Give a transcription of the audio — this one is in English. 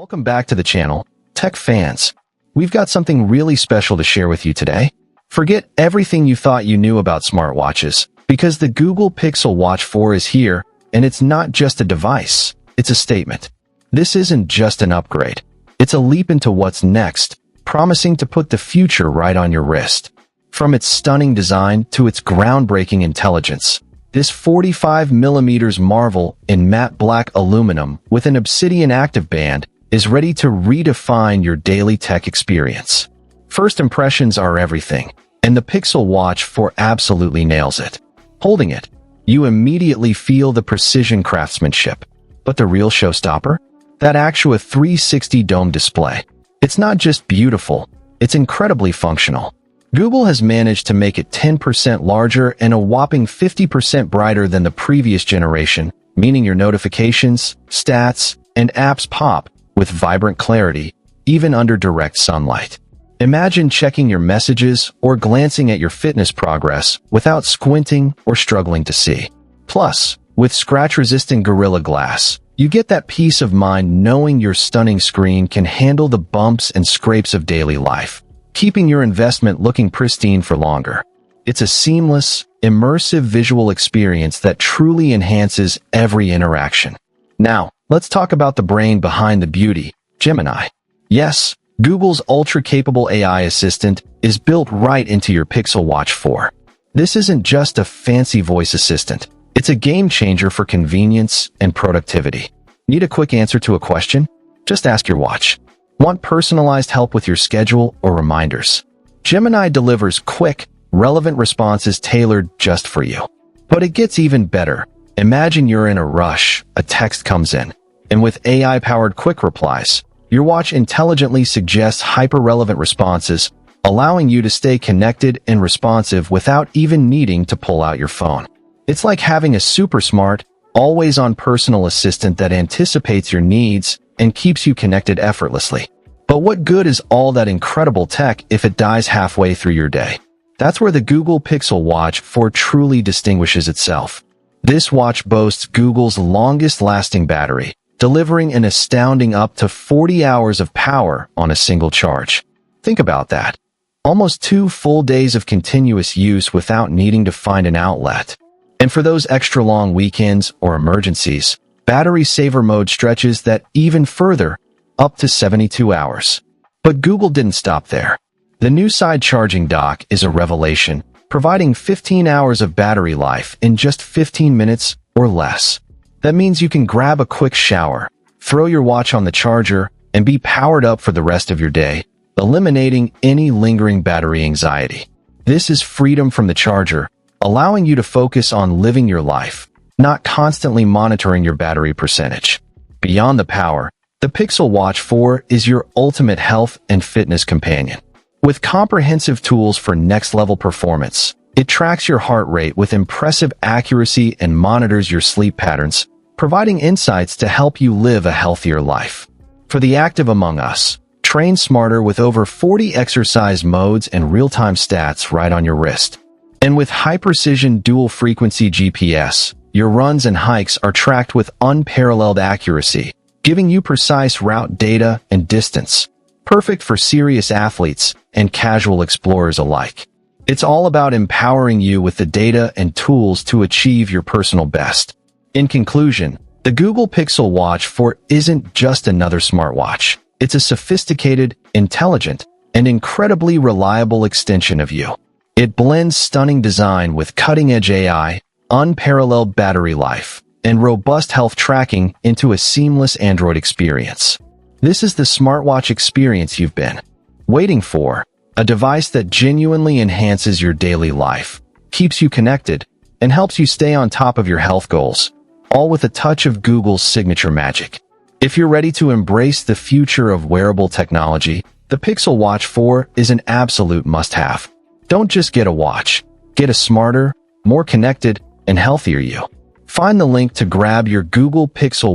Welcome back to the channel, tech fans. We've got something really special to share with you today. Forget everything you thought you knew about smartwatches, because the Google Pixel Watch 4 is here, and it's not just a device, it's a statement. This isn't just an upgrade. It's a leap into what's next, promising to put the future right on your wrist. From its stunning design to its groundbreaking intelligence, this 45mm marvel in matte black aluminum with an obsidian active band is ready to redefine your daily tech experience. First impressions are everything, and the Pixel Watch 4 absolutely nails it. Holding it, you immediately feel the precision craftsmanship. But the real showstopper? That Actua 360 dome display. It's not just beautiful, it's incredibly functional. Google has managed to make it 10% larger and a whopping 50% brighter than the previous generation, meaning your notifications, stats, and apps pop with vibrant clarity, even under direct sunlight. Imagine checking your messages or glancing at your fitness progress without squinting or struggling to see. Plus, with scratch-resistant Gorilla Glass, you get that peace of mind knowing your stunning screen can handle the bumps and scrapes of daily life, keeping your investment looking pristine for longer. It's a seamless, immersive visual experience that truly enhances every interaction. Now, let's talk about the brain behind the beauty, Gemini. Yes, Google's ultra-capable AI assistant is built right into your Pixel Watch 4. This isn't just a fancy voice assistant. It's a game-changer for convenience and productivity. Need a quick answer to a question? Just ask your watch. Want personalized help with your schedule or reminders? Gemini delivers quick, relevant responses tailored just for you. But it gets even better. Imagine you're in a rush, a text comes in, and with AI-powered quick replies, your watch intelligently suggests hyper-relevant responses, allowing you to stay connected and responsive without even needing to pull out your phone. It's like having a super smart, always-on personal assistant that anticipates your needs and keeps you connected effortlessly. But what good is all that incredible tech if it dies halfway through your day? That's where the Google Pixel Watch 4 truly distinguishes itself. This watch boasts Google's longest-lasting battery, delivering an astounding up to 40 hours of power on a single charge. Think about that. Almost 2 full days of continuous use without needing to find an outlet. And for those extra long weekends or emergencies, battery saver mode stretches that even further, up to 72 hours. But Google didn't stop there. The new side charging dock is a revelation, providing 15 hours of battery life in just 15 minutes or less. That means you can grab a quick shower, throw your watch on the charger, and be powered up for the rest of your day, eliminating any lingering battery anxiety. This is freedom from the charger, allowing you to focus on living your life, not constantly monitoring your battery percentage. Beyond the power, the Pixel Watch 4 is your ultimate health and fitness companion. With comprehensive tools for next-level performance, it tracks your heart rate with impressive accuracy and monitors your sleep patterns, providing insights to help you live a healthier life. For the active among us, train smarter with over 40 exercise modes and real-time stats right on your wrist. And with high-precision dual-frequency GPS, your runs and hikes are tracked with unparalleled accuracy, giving you precise route data and distance, perfect for serious athletes and casual explorers alike. It's all about empowering you with the data and tools to achieve your personal best. In conclusion, the Google Pixel Watch 4 isn't just another smartwatch. It's a sophisticated, intelligent, and incredibly reliable extension of you. It blends stunning design with cutting-edge AI, unparalleled battery life, and robust health tracking into a seamless Android experience. This is the smartwatch experience you've been waiting for, a device that genuinely enhances your daily life, keeps you connected, and helps you stay on top of your health goals, all with a touch of Google's signature magic. If you're ready to embrace the future of wearable technology, the Pixel Watch 4 is an absolute must-have. Don't just get a watch, get a smarter, more connected, and healthier you. Find the link to grab your Google Pixel